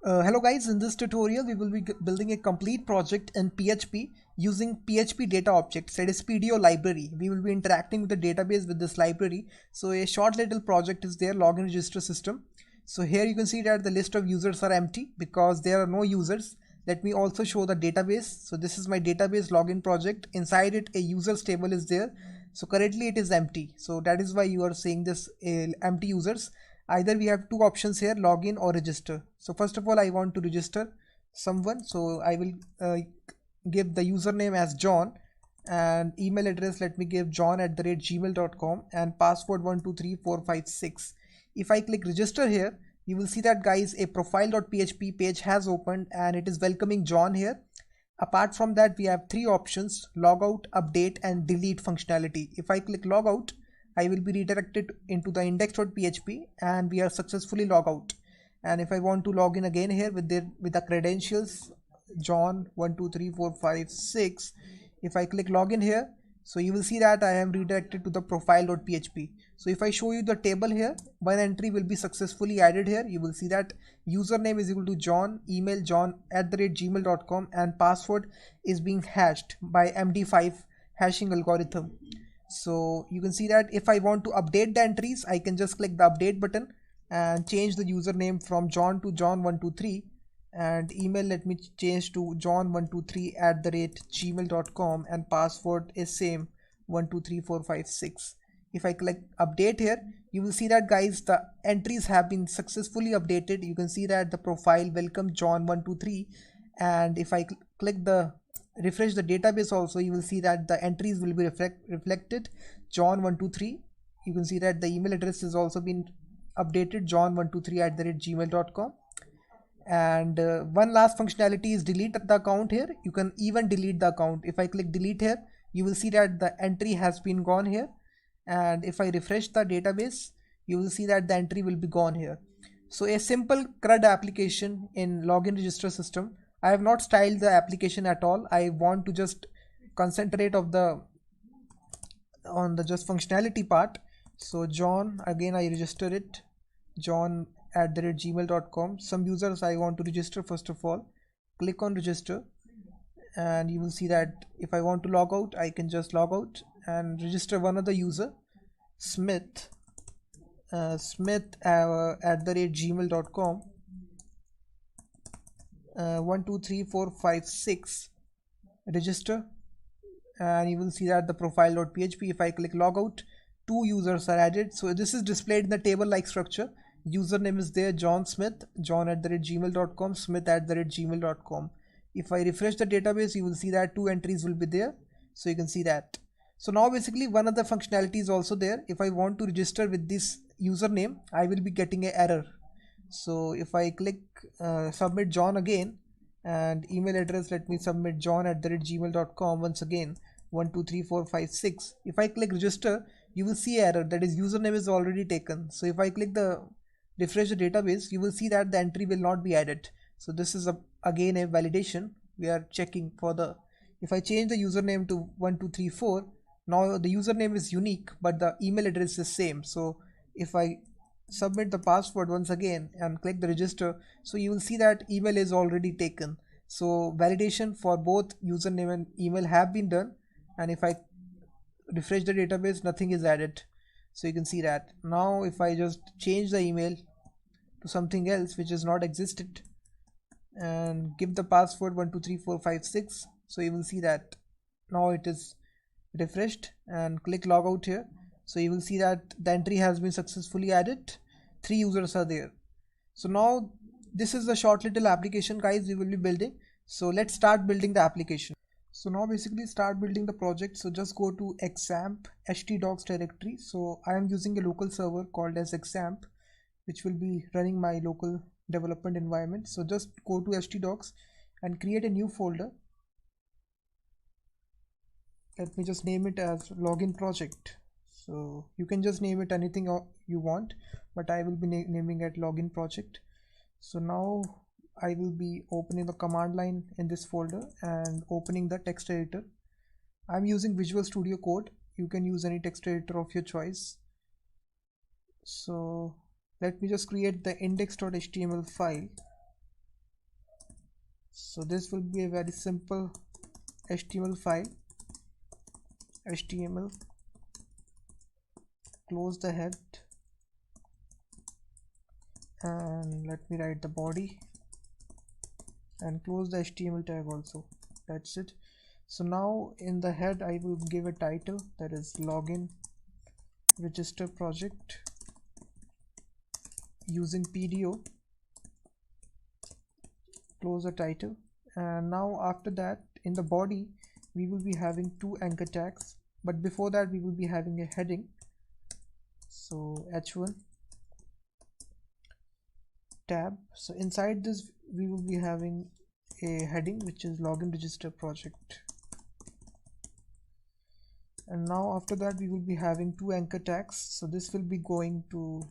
Hello guys, in this tutorial we will be building a complete project in PHP using PHP data objects, that is PDO library. We will be interacting with the database with this library. So a short little project is there, login register system. So here you can see that the list of users are empty because there are no users. Let me also show the database. So this is my database login project. Inside it a users table is there. So currently it is empty. So that is why you are seeing this empty users. Either we have two options here, login or register. So first of all I want to register someone, so I will give the username as John and email address, let me give john@gmail.com and password 123456. If I click register here, you will see that guys a profile.php page has opened and it is welcoming John here. Apart from that we have three options, logout, update and delete functionality. If I click logout, I will be redirected into the index.php and we are successfully logged out. And if I want to log in again here with the credentials John 123456, if I click login here, so you will see that I am redirected to the profile.php. So if I show you the table here, one entry will be successfully added here. You will see that username is equal to John, email john@gmail.com and password is being hashed by MD5 hashing algorithm. So you can see that if I want to update the entries, I can just click the update button and change the username from John to John123 and email, let me change to john123@gmail.com and password is same 123456. If I click update here, you will see that guys the entries have been successfully updated. You can see that the profile welcome John123, and if I click the refresh the database also, you will see that the entries will be reflected John123. You can see that the email address has also been updated john123@gmail.com. And one last functionality is delete the account here. You can even delete the account. If I click delete here, you will see that the entry has been gone here, and if I refresh the database, you will see that the entry will be gone here. So a simple CRUD application in login register system. I have not styled the application at all. I want to just concentrate on the just functionality part. So John, again I register it john@gmail.com. Some users I want to register. First of all, click on register and you will see that if I want to log out, I can just log out and register one other user, Smith @gmail.com 123456, register, and you will see that the profile.php. If I click logout, two users are added. So this is displayed in the table like structure. Username is there, John Smith, john@gmail.com, smith@gmail.com. If I refresh the database, you will see that two entries will be there. So you can see that. So now basically one other functionality is also there. If I want to register with this username, I will be getting an error. So if I click submit John again and email address, let me submit john@gmail.com once again 123456. If I click register, you will see error, that is username is already taken. So if I click the refresh the database, you will see that the entry will not be added. So this is again a validation. We are checking for the, if I change the username to 1234, now the username is unique but the email address is same. So if I submit the password once again and click the register, so you will see that email is already taken. So validation for both username and email have been done, and if I refresh the database, nothing is added. So you can see that. Now if I just change the email to something else which is not existed and give the password 123456, so you will see that now it is refreshed, and click logout here. So you will see that the entry has been successfully added. Three users are there. So now this is the short little application guys we will be building. So let's start building the application. So now basically start building the project. So just go to examp htdocs directory. So I am using a local server called as examp, which will be running my local development environment. So just go to htdocs and create a new folder. Let me just name it as login project. So you can just name it anything you want, but I will be naming it login project. So now I will be opening the command line in this folder and opening the text editor. I'm using Visual Studio Code. You can use any text editor of your choice. So let me just create the index.html file. So this will be a very simple HTML file. HTML, close the head, and let me write the body and close the HTML tag also. That's it. So now in the head I will give a title, that is login register project using PDO. Close the title, and now after that in the body we will be having two anchor tags, but before that we will be having a heading. So h1 tab. So inside this we will be having a heading which is login register project, and now after that we will be having two anchor tags. So this will be going to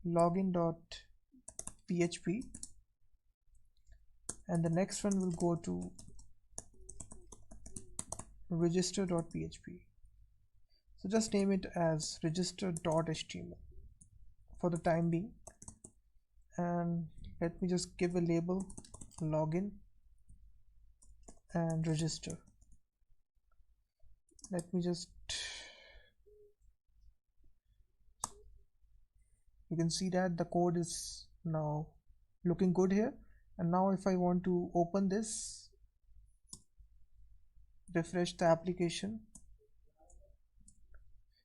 login.php, and the next one will go to register.php. So just name it as register.html for the time being, and let me just give a label login and register. Let me just, you can see that the code is now looking good here. And now if I want to open this, refresh the application,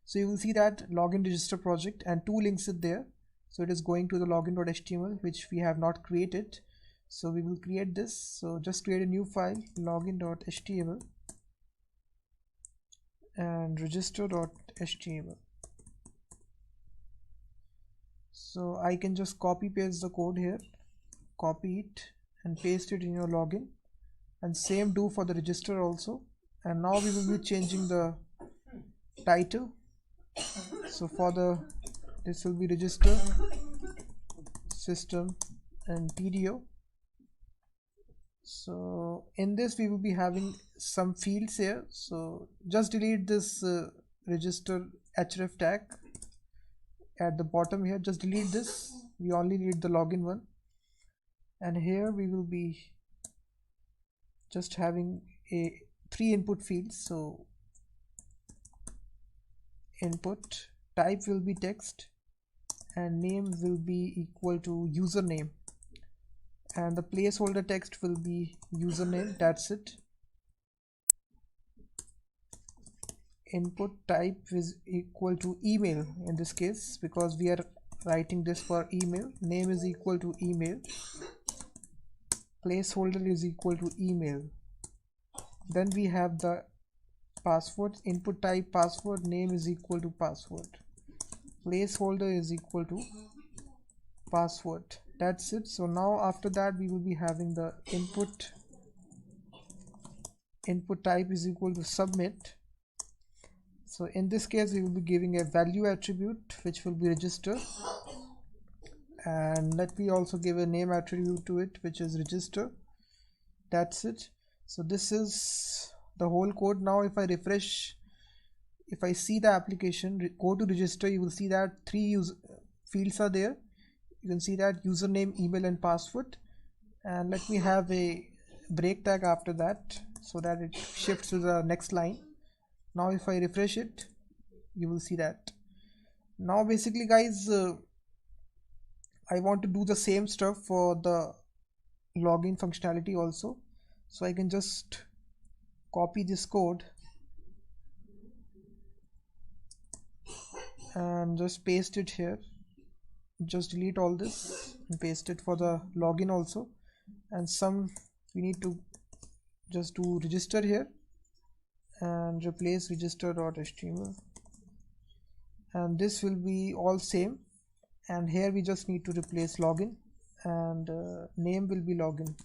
so you will see that login register project and two links are there. So it is going to the login.html, which we have not created. So we will create this. So just create a new file, login.html and register.html. So I can just copy paste the code here, copy it and paste it in your login, and same do for the register also. And now we will be changing the title. So for this will be register system and PDO. So in this we will be having some fields here. So just delete this register href tag at the bottom here. Just delete this. We only need the login one. And here we will be just having a 3 input fields. So input type will be text and name will be equal to username, and the placeholder text will be username. That's it. Input type is equal to email in this case, because we are writing this for email. Name is equal to email, placeholder is equal to email. Then we have the password, input type password, name is equal to password, placeholder is equal to password. That's it. So now after that we will be having the input type is equal to submit. So in this case we will be giving a value attribute which will be register, and let me also give a name attribute to it which is register. That's it. So this is the whole code. Now if I refresh, if I see the application, go to register, you will see that 3 fields are there. You can see that username, email and password, and let me have a break tag after that so that it shifts to the next line. Now if I refresh it, you will see that. Now basically guys, I want to do the same stuff for the login functionality also. So I can just copy this code and just paste it here. Just delete all this and paste it for the login also. And we need to just do register here and replace register.html, and this will be all same. And here we just need to replace login, and name will be login.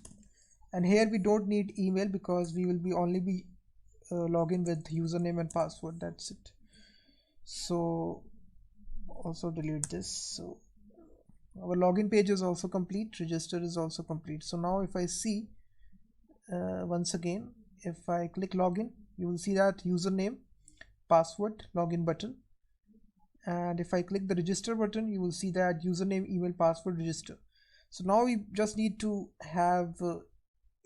And here we don't need email because we will be only be login with username and password. That's it. So also delete this. So our login page is also complete, register is also complete. So now if I see once again, if I click login, you will see that username, password, login button. And if I click the register button, you will see that username, email, password, register. So now we just need to have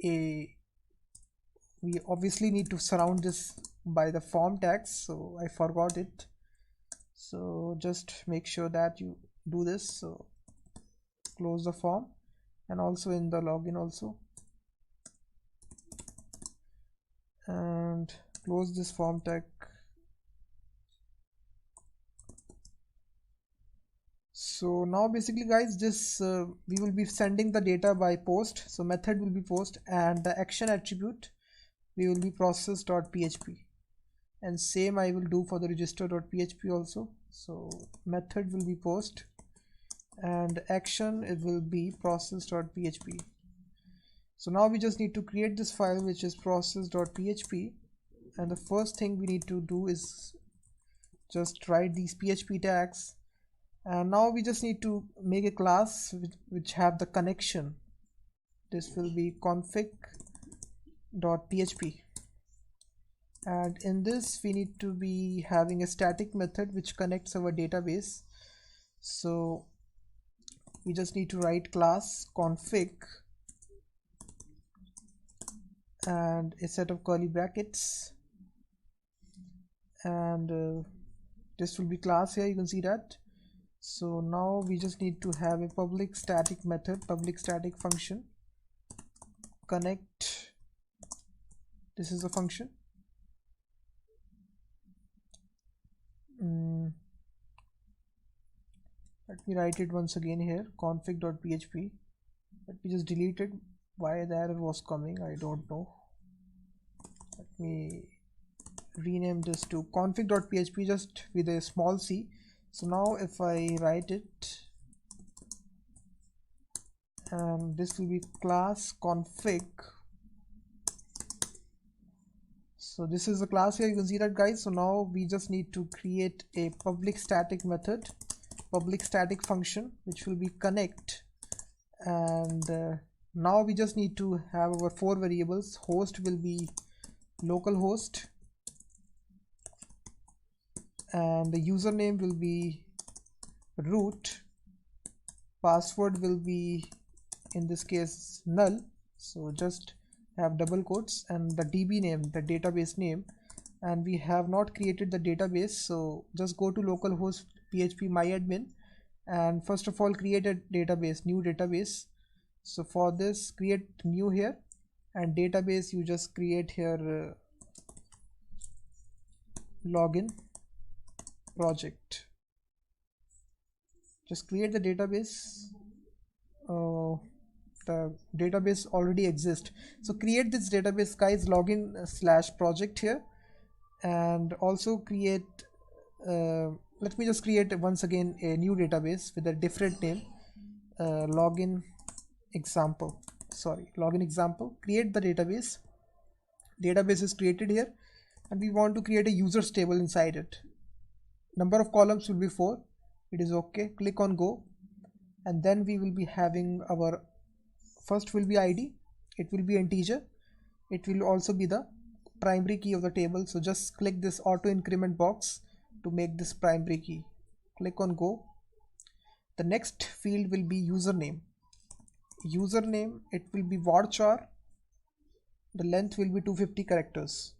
we obviously need to surround this by the form tags, so I forgot it. So just make sure that you do this. So close the form, and also in the login also, and close this form tag. So now basically guys, this we will be sending the data by post, so method will be post, and the action attribute we will be process.php, and same I will do for the register.php also. So method will be post and action it will be process.php. So now we just need to create this file, which is process.php, and the first thing we need to do is just write these PHP tags. And now we just need to make a class which have the connection. This will be config.php, and in this we need to be having a static method which connects our database. So we just need to write class config and a set of curly brackets, and this will be class here, you can see that. So now we just need to have a public static method, public static function connect. This is a function. Let me write it once again here, config.php. Let me just delete it. Why the error was coming, I don't know. Let me rename this to config.php just with a small c. So now if I write it, and this will be class config. So this is the class here, you can see that guys. So now we just need to create a public static method, public static function, which will be connect, and now we just need to have our 4 variables. Host will be localhost, and the username will be root, password will be in this case null, so just have double quotes, and the DB name, the database name, and we have not created the database, so just go to localhost php myadmin, and first of all create a database, new database. So for this, create new here, and database you just create here login project. Just create the database. The database already exists, so create this database guys, login/project here, and also create let me just create once again a new database with a different name, login example. Create the database. Database is created here, and we want to create a users table inside it. Number of columns will be 4. It is okay. Click on go, and then we will be having our first will be ID. It will be integer. It will also be the primary key of the table. So just click this auto increment box to make this primary key. Click on go. The next field will be username. Username, it will be varchar. The length will be 250 characters.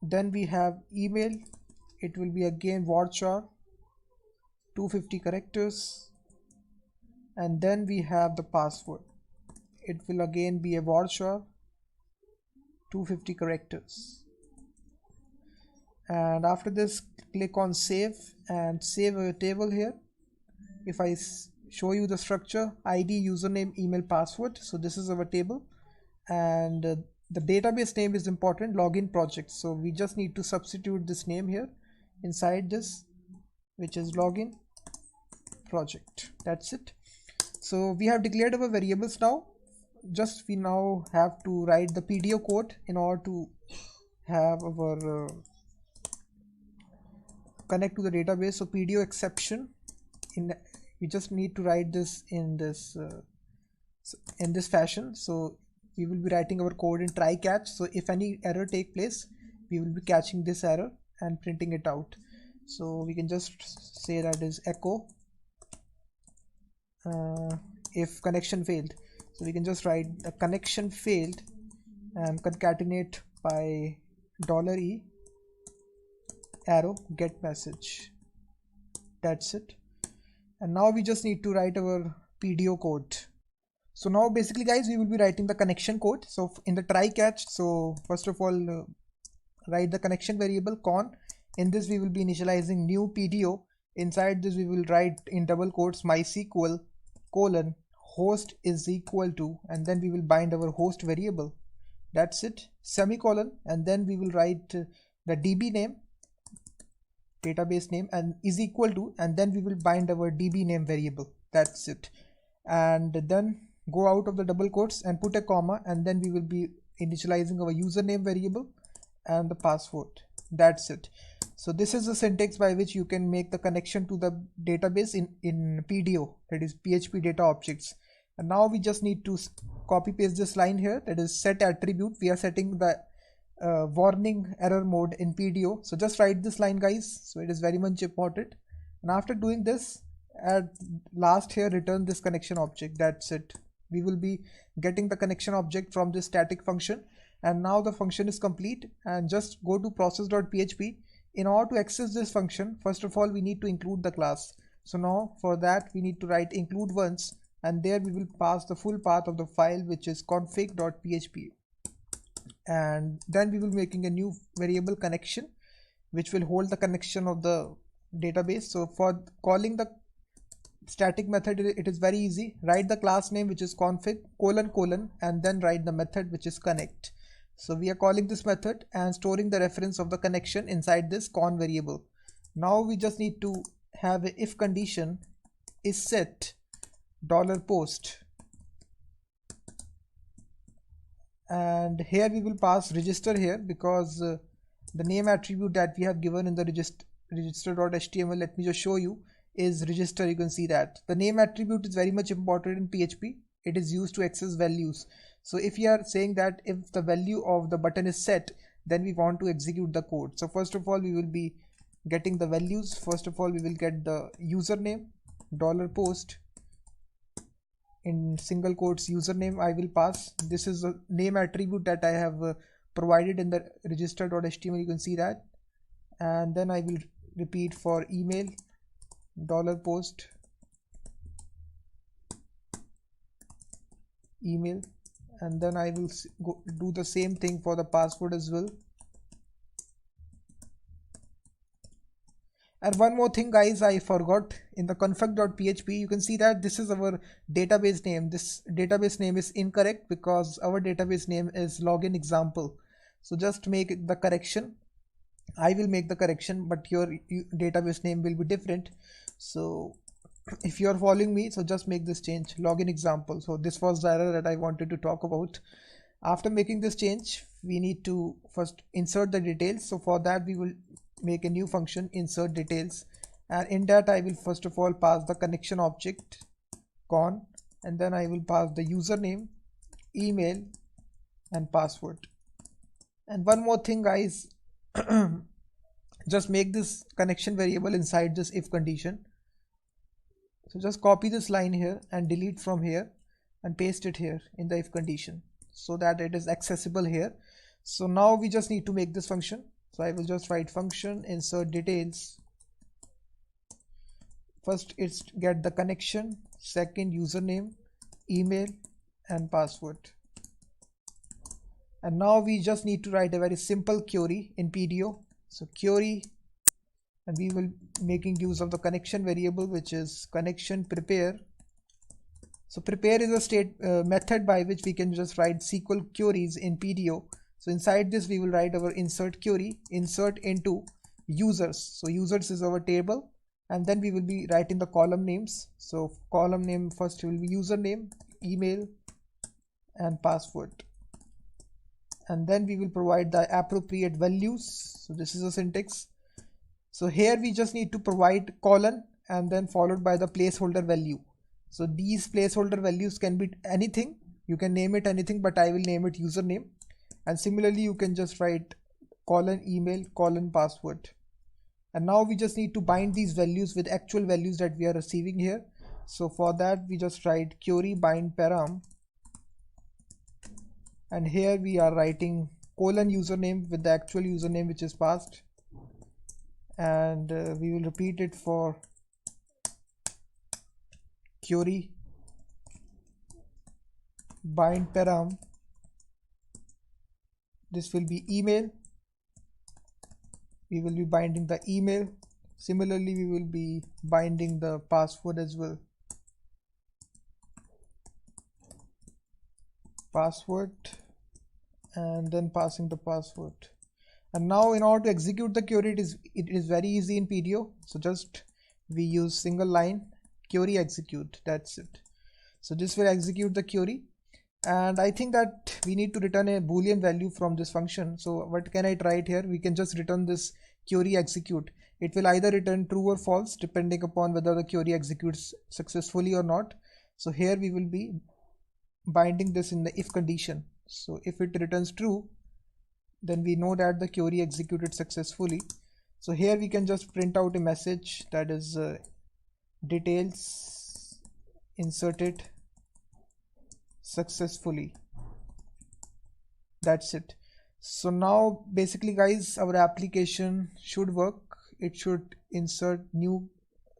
Then we have email. It will be again varchar, 250 characters. And then we have the password. It will again be a varchar, 250 characters. And after this, click on save and save a table here. If I show you the structure, ID, username, email, password. So this is our table, and the database name is important, login project. So we just need to substitute this name here inside this, which is login project. That's it. So we have declared our variables now. Just we now have to write the PDO code in order to have our connect to the database. So PDO exception, we just need to write this in this fashion. So we will be writing our code in try catch. So if any error take place, we will be catching this error and printing it out. So we can just say that is echo if connection failed. So we can just write a connection failed and concatenate by $e arrow get message. That's it. And now we just need to write our PDO code. So now basically guys, we will be writing the connection code. So in the try catch, so first of all write the connection variable con. In this we will be initializing new PDO. Inside this we will write in double quotes MySQL colon host is equal to, and then we will bind our host variable. That's it, semicolon, and then we will write the DB name, database name, and is equal to, and then we will bind our DB name variable. That's it. And then go out of the double quotes and put a comma, and then we will be initializing our username variable and the password. That's it. So this is the syntax by which you can make the connection to the database in PDO, that is PHP data objects. And now we just need to copy paste this line here, that is set attribute. We are setting the warning error mode in PDO. So just write this line guys, so it is very much important. And after doing this, at last here return this connection object. That's it. We will be getting the connection object from this static function. And now the function is complete, and just go to process.php. In order to access this function, first of all we need to include the class. So now for that we need to write include once, and there we will pass the full path of the file, which is config.php. And then we will be making a new variable connection which will hold the connection of the database. So for calling the static method, it is very easy. Write the class name, which is config : and then write the method, which is connect. So we are calling this method and storing the reference of the connection inside this con variable. Now we just need to have a if condition is set $post, and here we will pass register here, because the name attribute that we have given in the register.html, let me just show you, is register. You can see that the name attribute is very much important in PHP. It is used to access values. So if you are saying that if the value of the button is set, then we want to execute the code. So first of all we will be getting the values. First of all we will get the username, $post, in single quotes username I will pass. This is the name attribute that I have provided in the register.html. You can see that. And then I will repeat for email, $post email, and then I will do the same thing for the password as well. And one more thing guys, I forgot, in the config.php you can see that this is our database name. This database name is incorrect because our database name is login example. So just make the correction. I will make the correction, but your database name will be different. So if you are following me, so just make this change, login example. So this was the error that I wanted to talk about. After making this change, we need to first insert the details. So for that we will make a new function, insert details, and in that I will first of all pass the connection object con, and then I will pass the username, email, and password. And one more thing guys, just make this connection variable inside this if condition. So just copy this line here and delete from here and paste it here in the if condition so that it is accessible here. So now we just need to make this function. So I will just write function insert details. First it's get the connection, second username, email, and password. And now we just need to write a very simple query in PDO. So query, and we will making use of the connection variable, which is connection prepare. So prepare is a state method by which we can just write SQL queries in PDO. So inside this we will write our insert query, insert into users. So users is our table, and then we will be writing the column names. So column name first will be username, email, and password. And then we will provide the appropriate values. So this is a syntax. So here we just need to provide colon and then followed by the placeholder value. So these placeholder values can be anything. You can name it anything, but I will name it username. And similarly, you can just write colon email, colon password. And now we just need to bind these values with actual values that we are receiving here. So for that, we just write query bind param and here we are writing colon username with the actual username which is passed, and we will repeat it for Curie bind param. This will be email. We will be binding the email. Similarly, we will be binding the password as well. Password, and then passing the password. And now in order to execute the query, it is very easy in PDO. So just we use single line query execute. That's it. So this will execute the query. And I think that we need to return a boolean value from this function. So what can I try it here? We can just return this query execute. It will either return true or false depending upon whether the query executes successfully or not. So here we will be binding this in the if condition. So if it returns true, then we know that the query executed successfully. So here we can just print out a message that is details inserted successfully. That's it. So now basically guys, our application should work. It should insert new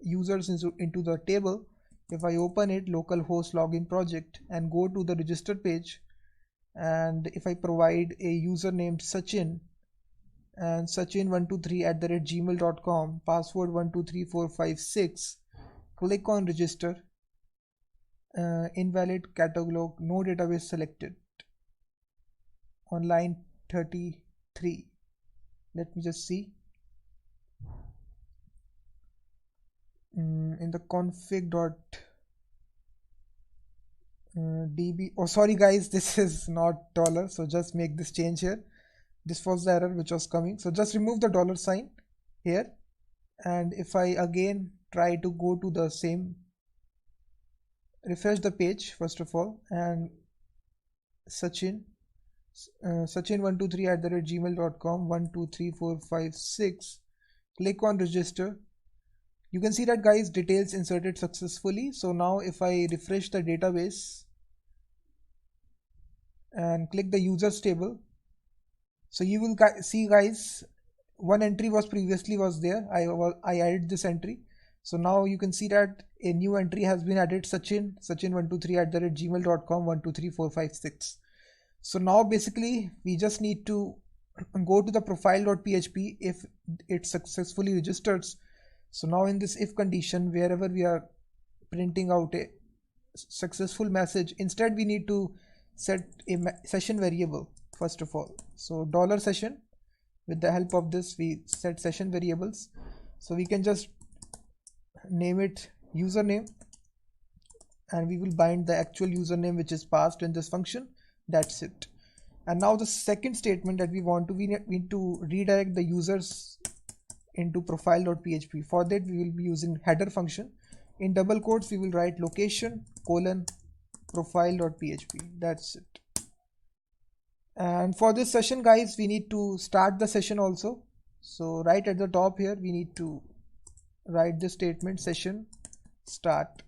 users into the table. If I open it, localhost login project, and go to the register page, and if I provide a user named Sachin and Sachin123@gmail.com, password 123456, click on register, invalid catalog, no database selected on line 33. Let me just see. In the config.db, oh sorry guys, this is not dollar, so just make this change here. This was the error which was coming, so just remove the dollar sign here. And if I again try to go to the same, refresh the page first of all, and Sachin123@gmail.com 123456, click on register. You can see that guys, details inserted successfully. So now if I refresh the database and click the users table, so you will see guys, one entry was previously there. I added this entry. So now you can see that a new entry has been added, Sachin123@gmail.com 123456. So now basically we just need to go to the profile.php if it successfully registers. So now in this if condition, wherever we are printing out a successful message, instead we need to set a session variable first of all. So $session, with the help of this we set session variables. So we can just name it username, and we will bind the actual username which is passed in this function. That's it. And now the second statement that we need to redirect the users into profile.php. For that we will be using header function. In double quotes we will write location : profile.php. That's it. And for this session guys, we need to start the session also. So right at the top here we need to write this statement, session start.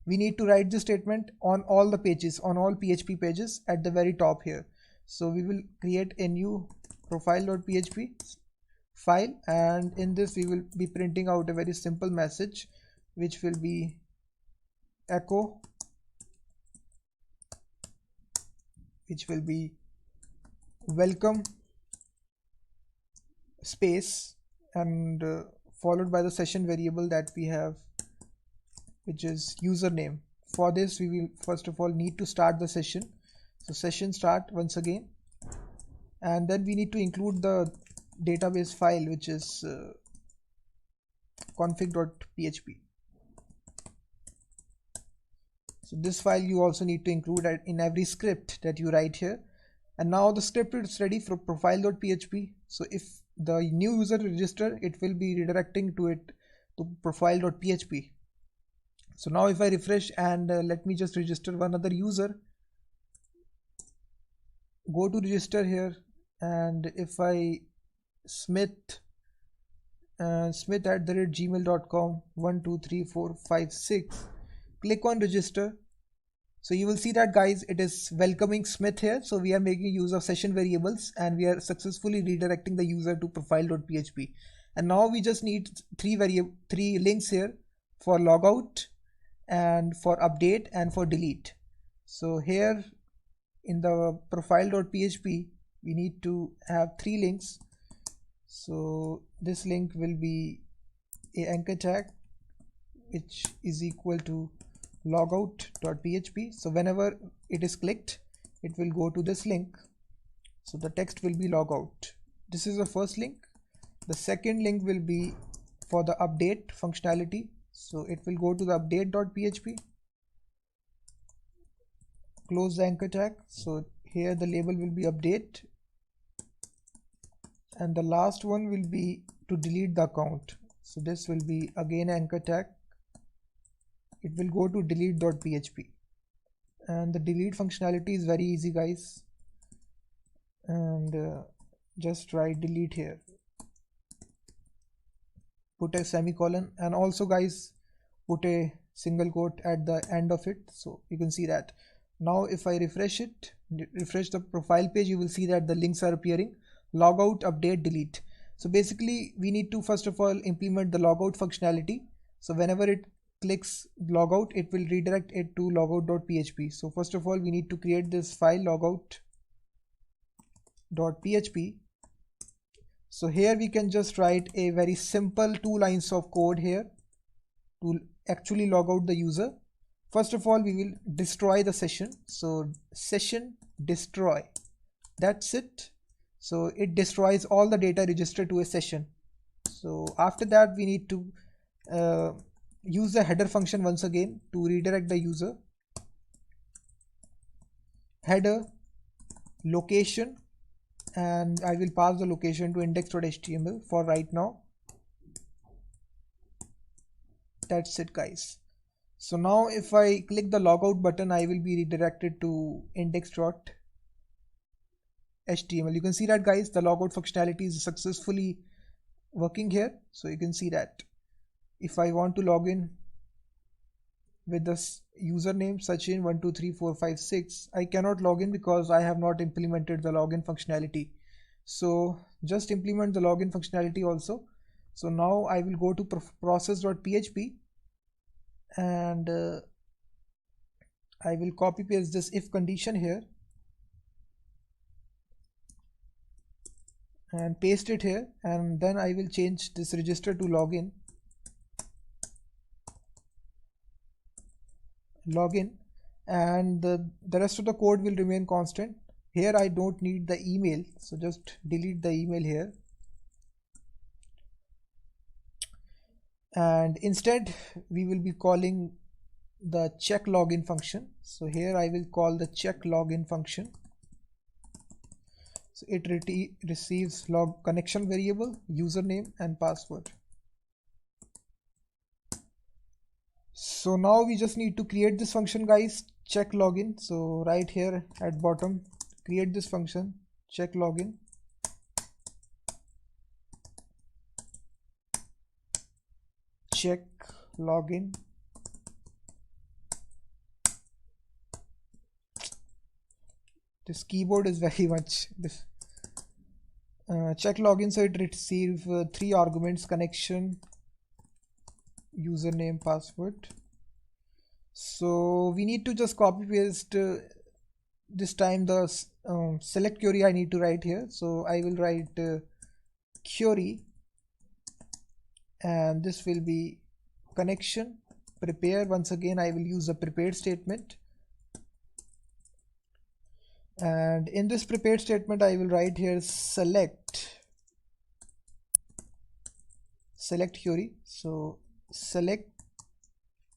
We need to write this statement on all the pages, on all PHP pages at the very top here. So we will create a new profile.php file, and in this we will be printing out a very simple message which will be echo, which will be welcome space, and followed by the session variable that we have, which is username. For this we will first of all need to start the session. So session start once again, and then we need to include the database file which is config.php. So this file you also need to include in every script that you write here. And now the script is ready for profile.php. So if the new user register, it will be redirecting to profile.php. So now if I refresh and let me just register one other user, go to register here, and if I smith@gmail.com 123456, click on register. So you will see that guys, it is welcoming Smith here. So we are making use of session variables and we are successfully redirecting the user to profile.php. And now we just need three links here for logout and for update and for delete. So here in the profile.php, we need to have three links. So this link will be a anchor tag which is equal to logout.php. So whenever it is clicked, it will go to this link. So the text will be logout. This is the first link. The second link will be for the update functionality. So it will go to the update.php. Close the anchor tag. So here the label will be update. And the last one will be to delete the account. So this will be again anchor tag. It will go to delete.php. And the delete functionality is very easy guys. And just write delete here. Put a semicolon and also guys put a single quote at the end of it. So you can see that. Now if I refresh it, refresh the profile page, you will see that the links are appearing. Logout, update, delete. So basically we need to first of all implement the logout functionality. So whenever it clicks logout, it will redirect it to logout.php. So first of all we need to create this file logout.php. So here we can just write a very simple 2 lines of code here to actually log out the user. First of all we will destroy the session. So session destroy, that's it. So it destroys all the data registered to a session. So after that we need to use the header function once again to redirect the user. Header location, and I will pass the location to index.html for right now. That's it guys. So now if I click the logout button, I will be redirected to index.html. You can see that guys, the logout functionality is successfully working here. So you can see that if I want to log in with this username Sachin123456, I cannot log in because I have not implemented the login functionality. So just implement the login functionality also. So now I will go to process.php and I will copy paste this if condition here and paste it here, and then I will change this register to login, and the rest of the code will remain constant. Here I don't need the email, so just delete the email here, and instead we will be calling the check login function. So here I will call the check login function. So it receives log connection variable, username and password. So now we just need to create this function guys, check login. So right here at bottom, create this function, check login. Check login. This keyboard is very much this check login. So it receives 3 arguments: connection, username, password. So we need to just copy paste this time the select query I need to write here. So I will write query, and this will be connection prepare. Once again I will use the prepared statement, and in this prepared statement I will write here select query. So select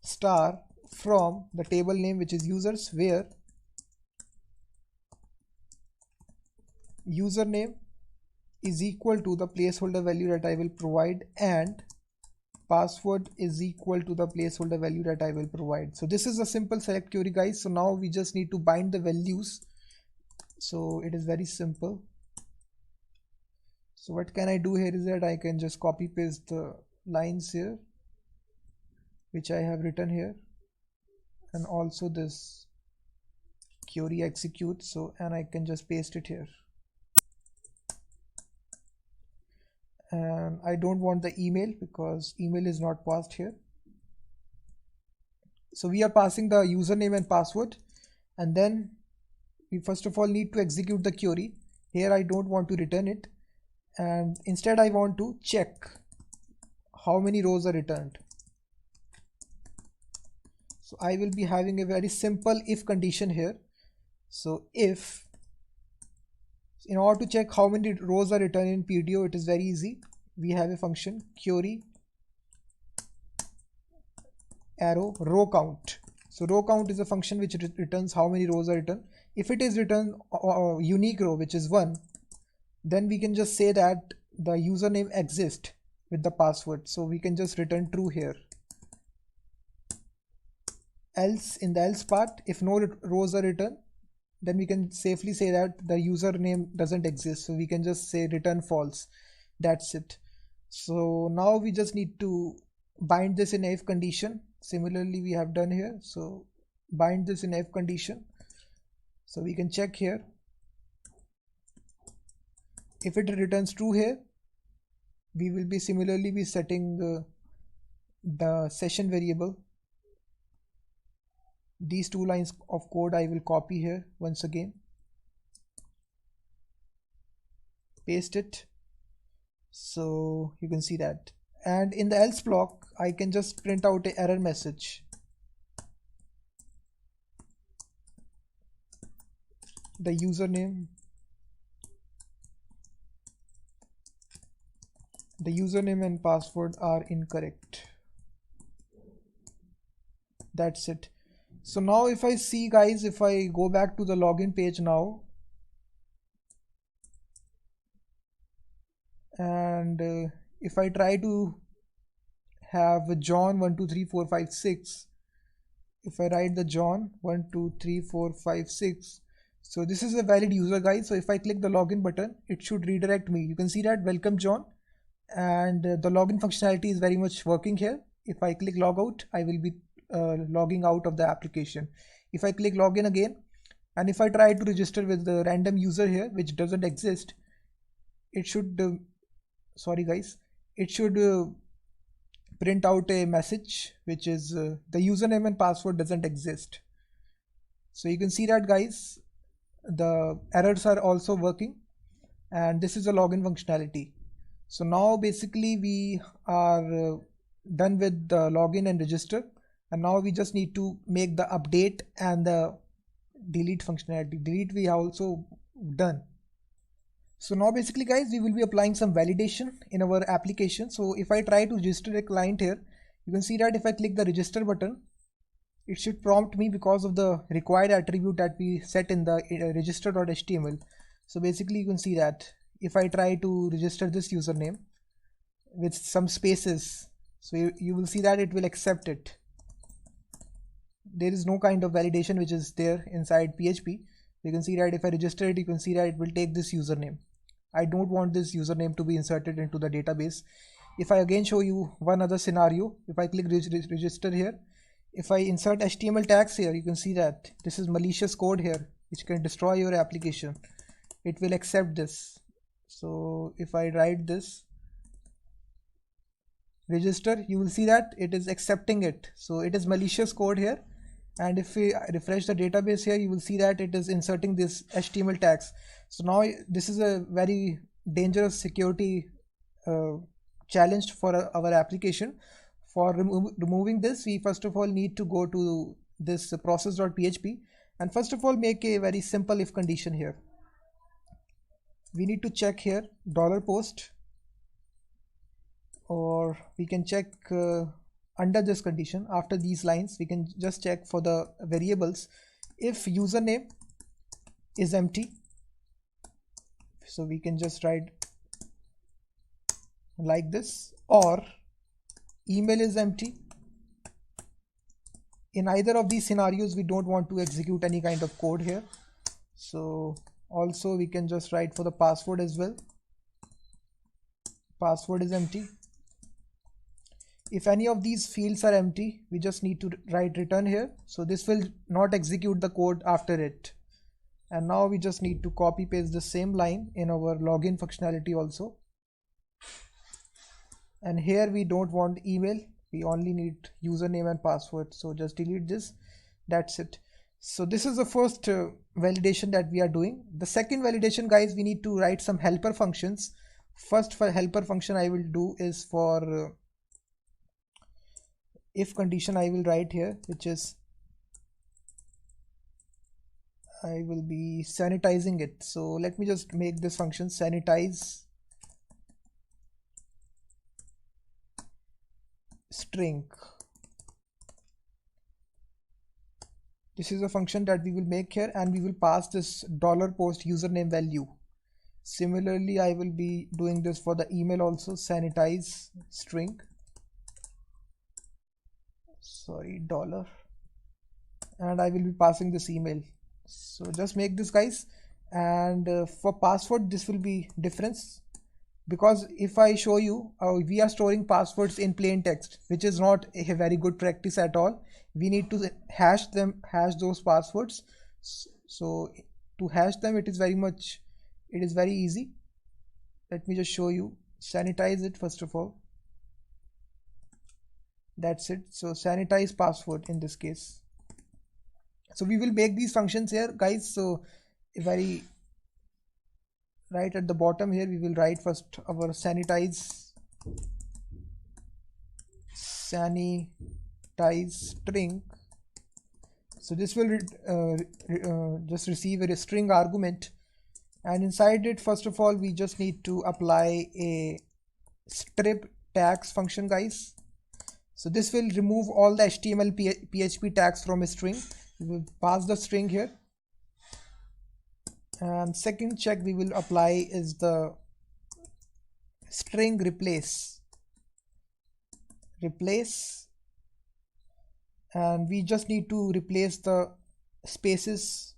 star from the table name, which is users, where username is equal to the placeholder value that I will provide, and password is equal to the placeholder value that I will provide. So this is a simple select query guys. So now we just need to bind the values. So it is very simple. So what can I do here is that I can just copy paste the lines here which I have written here, and also this Curie execute. So, and I can just paste it here. And I don't want the email because email is not passed here. So we are passing the username and password, and then we first of all need to execute the query. Here I don't want to return it, and instead I want to check how many rows are returned. So I will be having a very simple if condition here. So if, in order to check how many rows are returned in PDO, it is very easy. We have a function query arrow row count. So row count is a function which returns how many rows are returned. If it is returned a unique row, which is 1, then we can just say that the username exists with the password. So we can just return true here. Else, in the else part, if no rows are returned, then we can safely say that the username doesn't exist. So we can just say return false. That's it. So now we just need to bind this in if condition. Similarly, we have done here. So bind this in if condition. So we can check here. If it returns true here, we will be similarly be setting the session variable. These 2 lines of code I will copy here once again, paste it, so you can see that. And in the else block, I can just print out an error message. The username and password are incorrect. That's it. So now if I see, guys, if I go back to the login page now, and if I try to have John 1 2 3 4 5 6, if I write the John 1 2 3 4 5 6, so this is a valid user, guys. So if I click the login button, it should redirect me. You can see that welcome John, and the login functionality is very much working here. If I click logout, I will be logging out of the application. If I click login again, and if I try to register with the random user here, which doesn't exist, it should it should print out a message which is the username and password doesn't exist. So you can see that, guys, the errors are also working, and this is a login functionality. So now basically we are done with the login and register. And now we just need to make the update and the delete functionality. Delete we have also done. So now basically, guys, we will be applying some validation in our application. So if I try to register a client here, you can see that if I click the register button, it should prompt me because of the required attribute that we set in the register.html. So basically you can see that if I try to register this username with some spaces, so you will see that it will accept it. There is no kind of validation which is there inside PHP. You can see that if I register it, you can see that it will take this username. I don't want this username to be inserted into the database. If I again show you one other scenario, if I click register here, if I insert HTML tags here, you can see that this is malicious code here which can destroy your application. It will accept this. So if I write this register, you will see that it is accepting it. So it is malicious code here. And if we refresh the database here, you will see that it is inserting this HTML tags. So now this is a very dangerous security challenge for our application. For removing this, we first of all need to go to this process.php and first of all make a very simple if condition here. We need to check here $post, or we can check under this condition. After these lines, we can just check for the variables if username is empty. So we can just write like this, or email is empty. In either of these scenarios, we don't want to execute any kind of code here. So also we can just write for the password as well. Password is empty. If any of these fields are empty, we just need to write return here. So this will not execute the code after it. And now we just need to copy paste the same line in our login functionality also. And here we don't want email, we only need username and password, so just delete this. That's it. So this is the first validation that we are doing. The second validation, guys, we need to write some helper functions. First, for helper function I will do is for if condition I will write here, which is I will be sanitizing it. So let me just make this function sanitize string. This is a function that we will make here, and we will pass this $post username value. Similarly, I will be doing this for the email also, sanitize string, $, and I will be passing this email. So just make this, guys. And for password, this will be difference, because if I show you, we are storing passwords in plain text, which is not a very good practice at all. We need to hash those passwords. So to hash them, it is very easy. Let me just show you. Sanitize it first of all. That's it. So sanitize password in this case. So we will make these functions here, guys. So right at the bottom here, we will write first our sanitize string. So this will just receive a string argument, and inside it, first of all, we just need to apply a strip tags function, guys. So this will remove all the HTML PHP tags from a string. We will pass the string here. And second check we will apply is the string replace, and we just need to replace the spaces.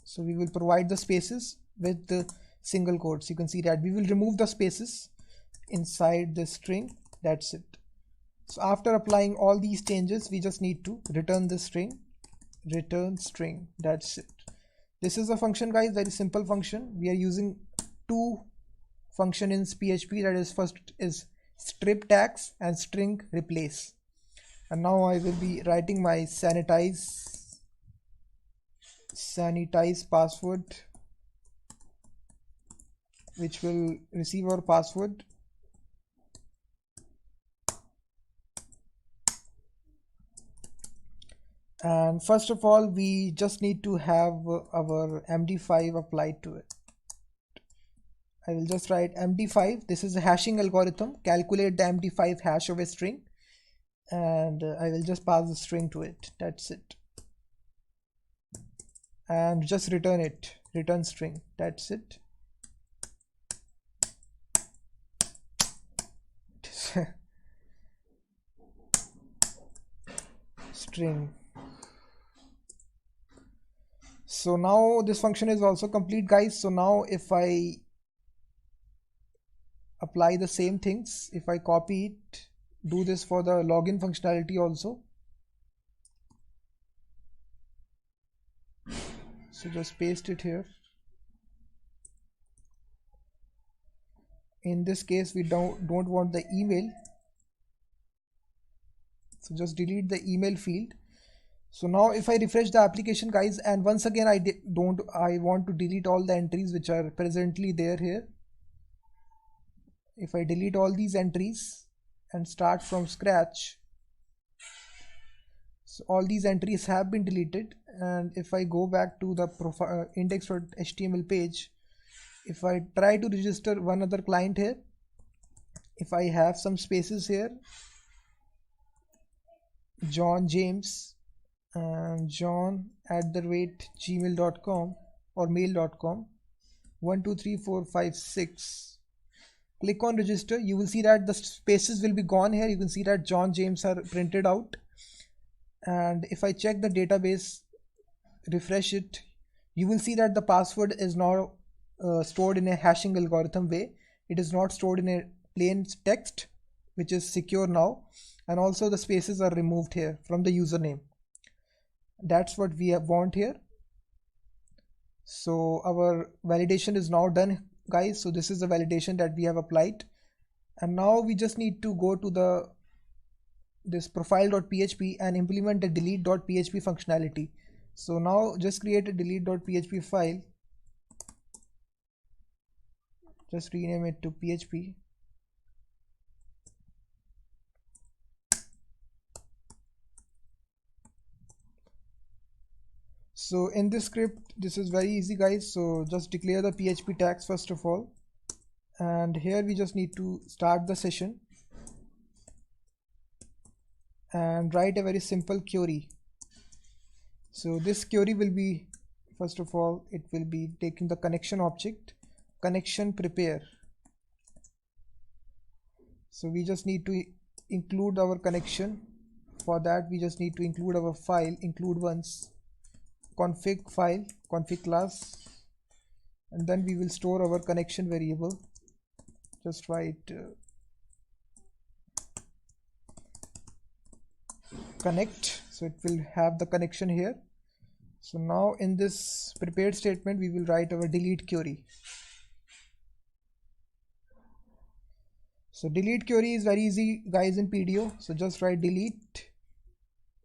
So we will provide the spaces with the single quotes. You can see that we will remove the spaces inside the string. That's it. So after applying all these changes, we just need to return the string, return string. That's it. This is a function, guys, very simple function. We are using two functions in PHP, that is, first is strip tags and string replace. And now I will be writing my sanitize password, which will receive our password. And first of all, we just need to have our MD5 applied to it. I will just write MD5. This is a hashing algorithm. Calculate the MD5 hash of a string, and I will just pass the string to it. That's it. And just return it, return string. That's it. String. So now this function is also complete, guys. So now if I apply the same things, if I copy it, do this for the login functionality also. So just paste it here. In this case, we don't want the email, so just delete the email field. So now if I refresh the application, guys, and once again I want to delete all the entries which are presently there here. If I delete all these entries and start from scratch, so all these entries have been deleted. And if I go back to the profile index.html page, if I try to register one other client here, if I have some spaces here, John James and john@gmail.com or mail.com, 1 2 3 4 5 6. Click on register. You will see that the spaces will be gone here. You can see that John James are printed out. And if I check the database, refresh it, you will see that the password is now stored in a hashing algorithm way. It is not stored in a plain text, which is secure now. And also the spaces are removed here from the username. That's what we want here. So our validation is now done, guys. So this is the validation that we have applied, and now we just need to go to this profile.php and implement the delete.php functionality. So now just create a delete.php file, just rename it to php. So in this script, this is very easy, guys. So just declare the PHP tags first of all, and here we just need to start the session and write a very simple query. So this query will be, first of all, it will be taking the connection object, connection prepare. So we just need to include our connection. For that we just need to include our file, include once, config file, config class, and then we will store our connection variable. Just write connect, so it will have the connection here. So now in this prepared statement we will write our delete query. So delete query is very easy, guys, in PDO. So just write delete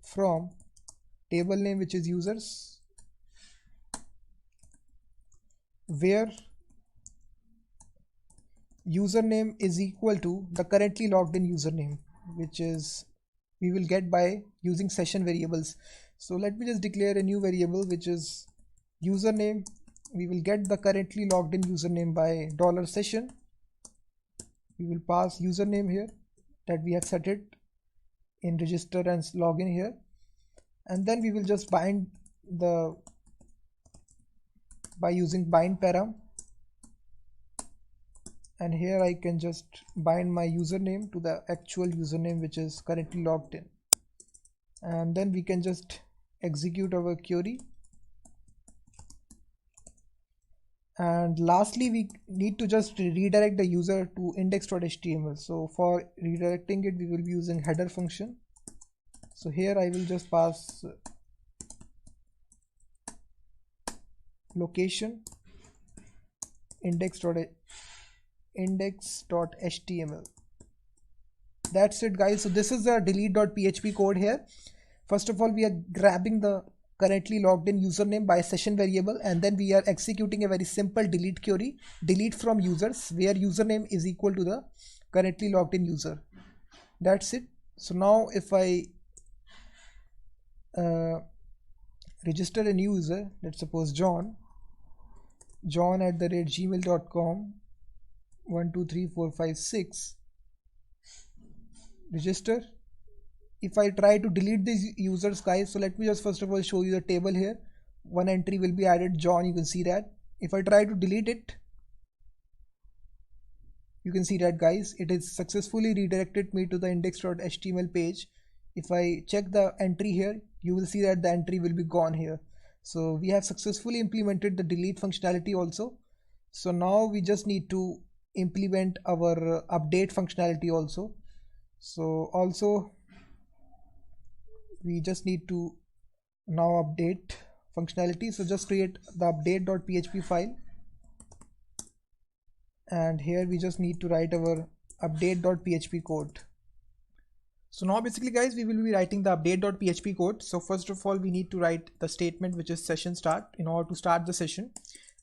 from table name, which is users, where username is equal to the currently logged in username, which is we will get by using session variables. So let me just declare a new variable, which is username. We will get the currently logged in username by $session. We will pass username here that we have set it in register and login here, and then we will just bind by using bind param, and here I can just bind my username to the actual username which is currently logged in, and then we can just execute our query. And lastly, we need to just redirect the user to index.html. So for redirecting it, we will be using header function. So here I will just pass location index.html. That's it, guys. So this is the delete.php code here. First of all, we are grabbing the currently logged in username by session variable, and then we are executing a very simple delete query, delete from users, where username is equal to the currently logged in user. That's it. So now if I register a new user, let's suppose John @gmail.com 123456, register. If I try to delete these users, guys, so let me just first of all show you the table here. One entry will be added, John, you can see that. If I try to delete it, you can see that, guys, it is successfully redirected me to the index.html page. If I check the entry here, you will see that the entry will be gone here. So we have successfully implemented the delete functionality also. So now we just need to implement our update functionality also. So also we just need to now update functionality. So just create the update.php file, and here we just need to write our update.php code. So now basically, guys, we will be writing the update.php code. So first of all, we need to write the statement which is session start in order to start the session,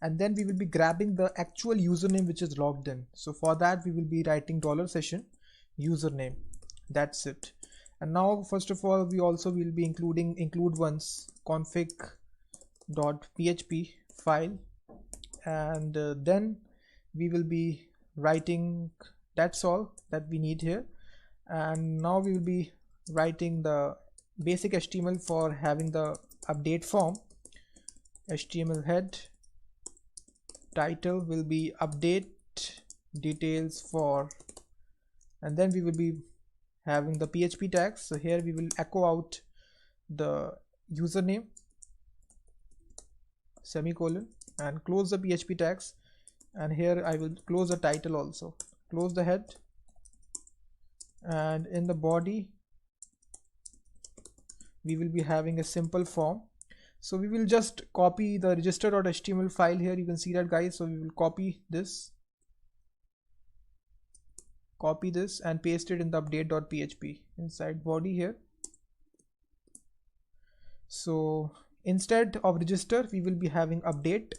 and then we will be grabbing the actual username which is logged in. So for that we will be writing $session username. That's it. And now first of all, we also will be include once config.php file, and then we will be writing, that's all that we need here. And now we will be writing the basic HTML for having the update form. HTML head, title will be update details for, and then we will be having the PHP tags. So here we will echo out the username semicolon and close the PHP tags, and here I will close the title also, close the head, and in the body we will be having a simple form. So we will just copy the register.html file here. You can see that, guys. So we will copy this and paste it in the update.php inside body here. So instead of register, we will be having update,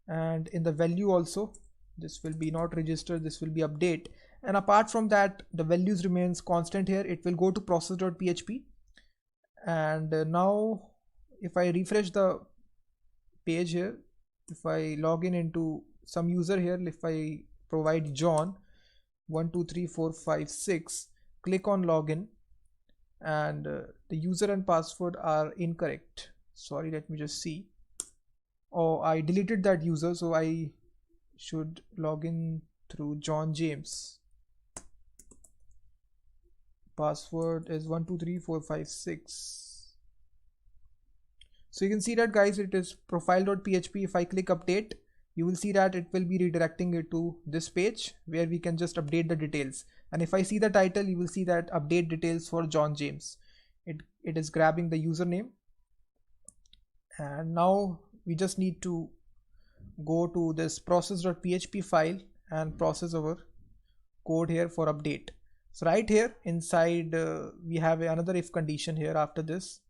and in the value also, this will be not register, this will be update. And apart from that, the values remains constant here. It will go to process.php. And now if I refresh the page here, if I log in into some user here, if I provide John 1 2 3 4 5 6, click on login, and the user and password are incorrect. Sorry, let me just see. Oh, I deleted that user, so I should log in through John James. Password is 1 2 3 4 5 6. So you can see that, guys, it is profile.php. If I click update, you will see that it will be redirecting it to this page where we can just update the details. And if I see the title, you will see that update details for John James. It is grabbing the username. And now we just need to go to this process.php file and process our code here for update. So right here inside we have another if condition here. After this,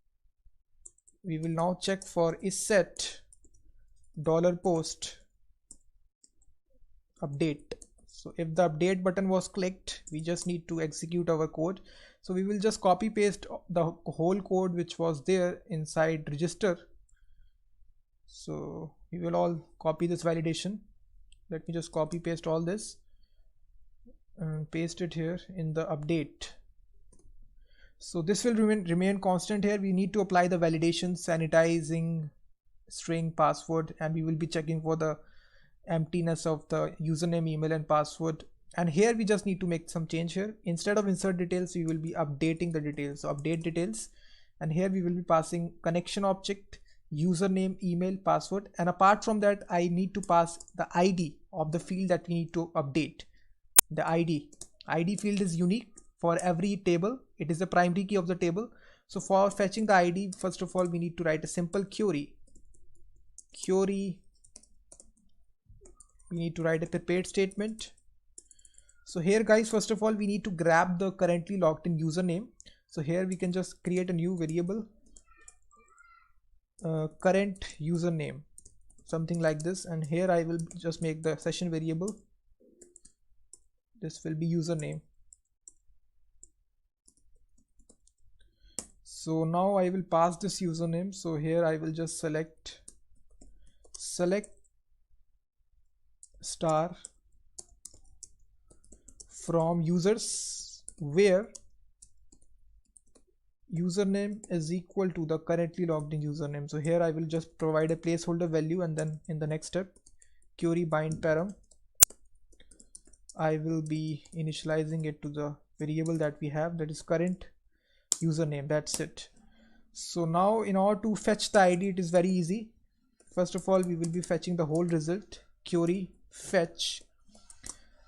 we will now check for isSet $post update. So if the update button was clicked, we just need to execute our code. So we will just copy paste the whole code which was there inside register. So we will all copy this validation. Let me just copy paste all this and paste it here in the update. So this will remain constant here. We need to apply the validation, sanitizing string password, and we will be checking for the emptiness of the username, email and password. And here we just need to make some change here. Instead of insert details, we will be updating the details. So update details, and here we will be passing connection object, username, email, password. And apart from that, I need to pass the ID of the field that we need to update. The ID field is unique for every table. It is the primary key of the table. So for fetching the ID, first of all, we need to write a simple query. We need to write a prepared statement. So here, guys, first of all, we need to grab the currently logged in username. So here we can just create a new variable, current username, something like this. And here I will just make the session variable. This will be username. So now I will pass this username. So here I will just select star from users where username is equal to the currently logged in username. So here I will just provide a placeholder value, and then in the next step, query bind param, I will be initializing it to the variable that we have, that is current username. That's it. So now in order to fetch the ID, it is very easy. First of all, we will be fetching the whole result, query fetch,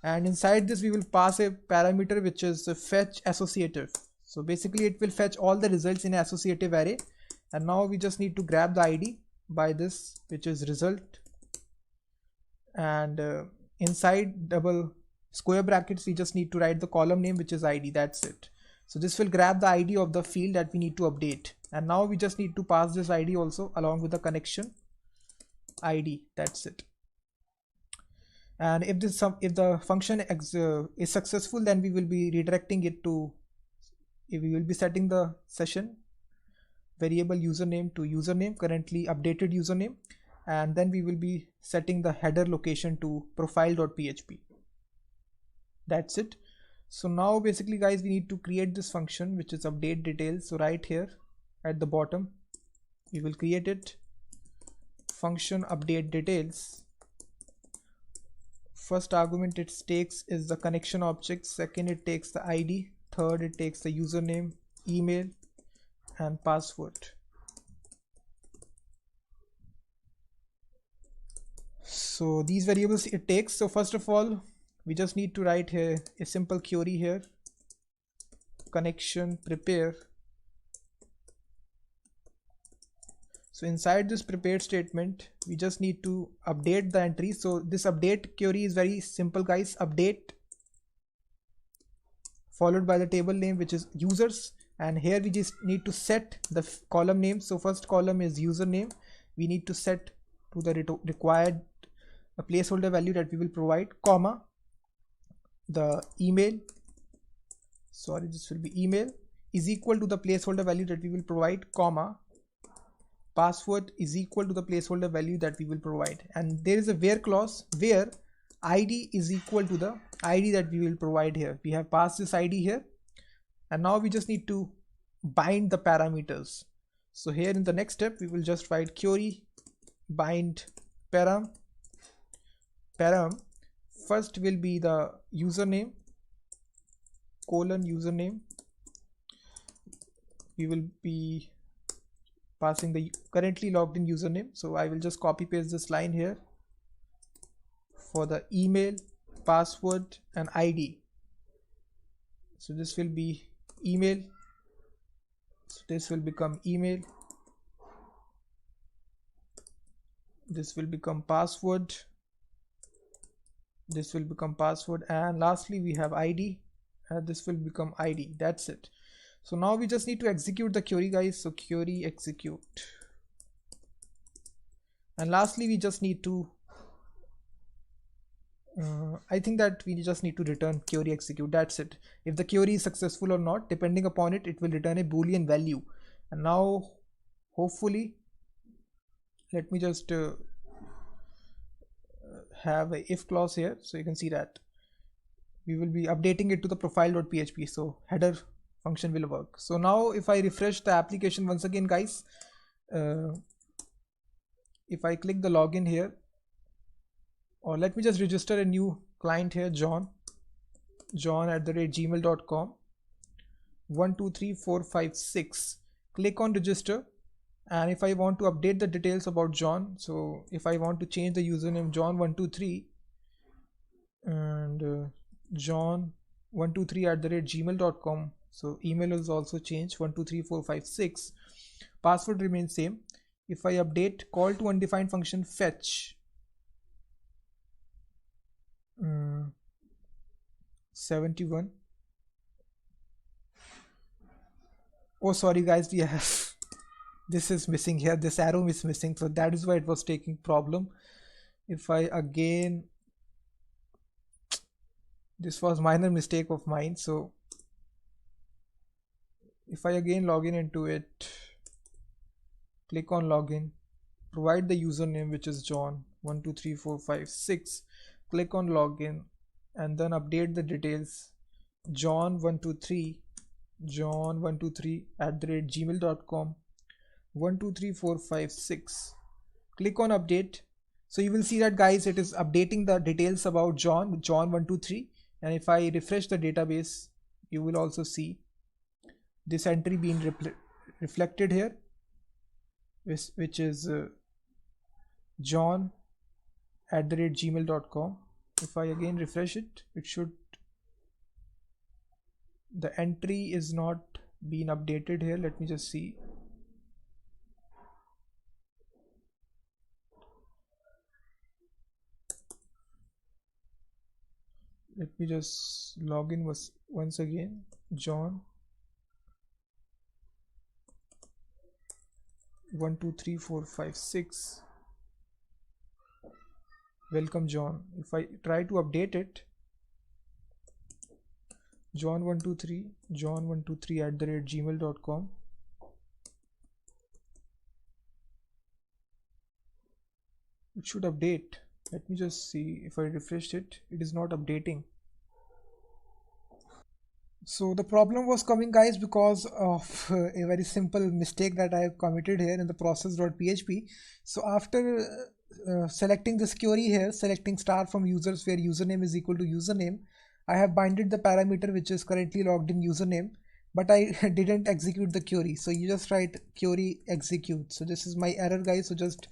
and inside this we will pass a parameter which is a fetch associative. So basically it will fetch all the results in an associative array. And now we just need to grab the ID by this, which is result, and inside double square brackets we just need to write the column name, which is ID. That's it. So this will grab the ID of the field that we need to update. And now we just need to pass this ID also along with the connection ID. That's it. And if the function is successful, then we will be redirecting it to, we will be setting the session variable username to username, currently updated username, and then we will be setting the header location to profile.php. That's it. So now basically, guys, we need to create this function which is update details. So right here at the bottom we will create it, function update details. First argument it takes is the connection object, second it takes the ID, third it takes the username, email and password. So these variables it takes. So first of all, we just need to write here a simple query here, connection prepare So inside this prepared statement, we just need to update the entry. So this update query is very simple, guys. Update followed by the table name, which is users, and here we just need to set the column name. So first column is username. We need to set to the required placeholder value that we will provide, comma, the email, sorry, this will be email, is equal to the placeholder value that we will provide, comma, password is equal to the placeholder value that we will provide. And there is a where clause where id is equal to the id that we will provide here. We have passed this id here, and now we just need to bind the parameters. So here in the next step, we will just write Curie bind param. First will be the username, colon username. We will be passing the currently logged in username. So I will just copy paste this line here for the email, password and ID. So this will be email. So this will become email. This will become password. This will become password, and lastly we have ID, and this will become ID. That's it. So now we just need to execute the query, guys. So query execute, and lastly we just need to I think that we just need to return query execute. That's it. If the query is successful or not, depending upon it, it will return a boolean value. And now hopefully, let me just have a if clause here, so you can see that we will be updating it to the profile.php, so header function will work. So now if I refresh the application once again, guys, if I click the login here, or let me just register a new client here, john@gmail.com 123456. click on register, and if I want to update the details about John, so if I want to change the username John123 and John123@gmail.com, so email is also changed 123456, password remains same. If I update call to undefined function fetch 71, oh sorry guys, we have this is missing here, this arrow is missing, so that is why it was taking problem. If I again, this was minor mistake of mine, so if I again log in into it, click on login, provide the username which is John123456, click on login, and then update the details John123@gmail.com 123456, click on update. So you will see that, guys, it is updating the details about John123, and if I refresh the database, you will also see this entry being reflected here, which is John@gmail.com. If I again refresh it, it should, the entry is not being updated here. Let me just see. Let me just log in once again. John123456. Welcome John. If I try to update it, John123@gmail.com. It should update. Let me just see. If I refresh it, it is not updating. So the problem was coming, guys, because of a very simple mistake that I have committed here in the process.php. So after selecting this query here, selecting star from users where username is equal to username, I have binded the parameter which is currently logged in username, but I didn't execute the query. So you just write query execute. So this is my error, guys. So just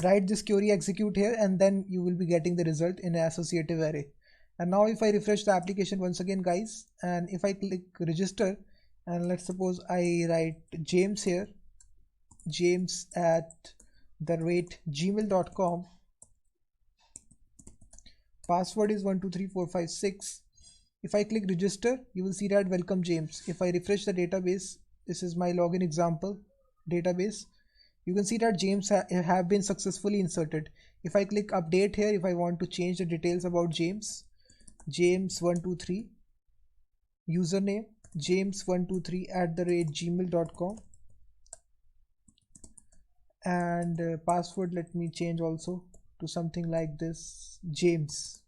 write this query execute here, and then you will be getting the result in an associative array. And now if I refresh the application once again, guys, and if I click register, and let's suppose I write James here, james@gmail.com. Password is 123456. If I click register, you will see that welcome James. If I refresh the database, this is my login example database. You can see that James have been successfully inserted. If I click update here, if I want to change the details about James, James123, username james123@gmail.com, and password, let me change also to something like this, James.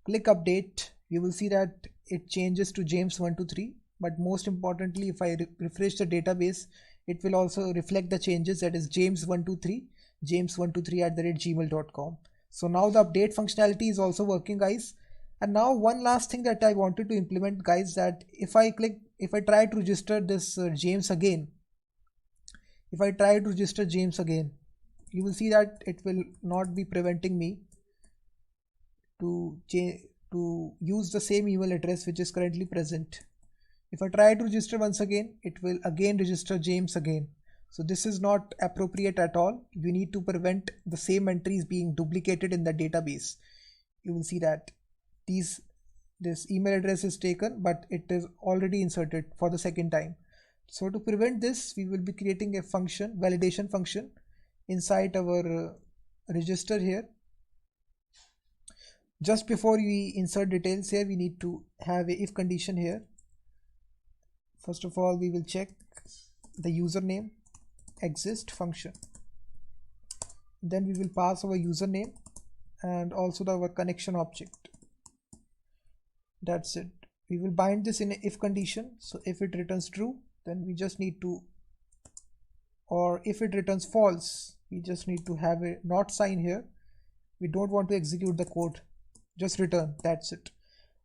Click update, you will see that it changes to James123, but most importantly, if I refresh the database, it will also reflect the changes, that is James123@gmail.com. So now the update functionality is also working, guys. And now one last thing that I wanted to implement, guys, that if I try to register this James again, you will see that it will not be preventing me to use the same email address which is currently present. If I try to register once again, it will again register James again. So this is not appropriate at all. You need to prevent the same entries being duplicated in the database. You will see that this email address is taken, but it is already inserted for the second time. So to prevent this, we will be creating a function, validation function, inside our register here. Just before we insert details here, we need to have a if condition here. First of all, we will check the username exist function. Then we will pass our username and also our connection object. That's it. We will bind this in a if condition. So if it returns true, then we just need to, or if it returns false, we just need to have a not sign here. We don't want to execute the code, just return, that's it.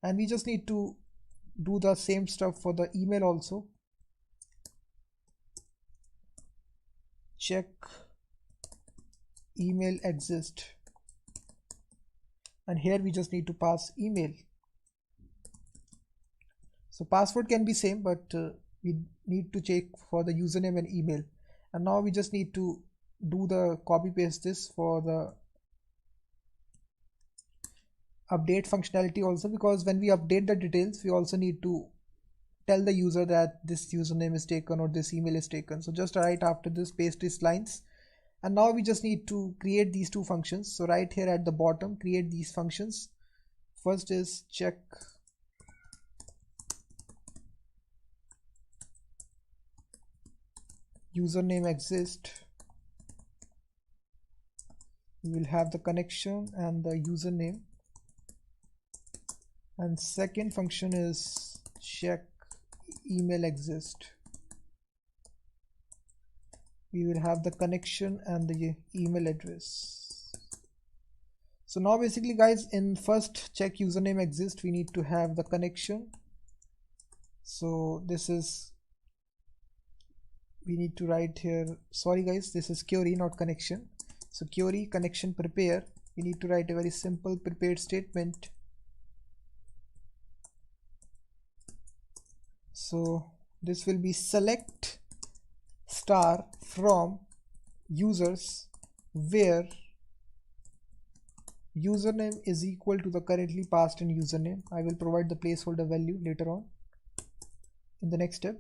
And we just need to do the same stuff for the email also. Check email exist, and here we just need to pass email. So password can be same, but we need to check for the username and email. And now we just need to do the copy paste this for the update functionality also, because when we update the details, we also need to tell the user that this username is taken or this email is taken. So just right after this, paste these lines. And now we just need to create these two functions. So right here at the bottom, create these functions. First is check username exist. We will have the connection and the username. And second function is check email exist. We will have the connection and the email address. So now basically, guys, in first check username exist, we need to have the connection. So this is, we need to write here, sorry guys, this is Curie, not connection. So Curie connection prepare, we need to write a very simple prepared statement. So this will be select star from users where username is equal to the currently passed in username. I will provide the placeholder value later on in the next step.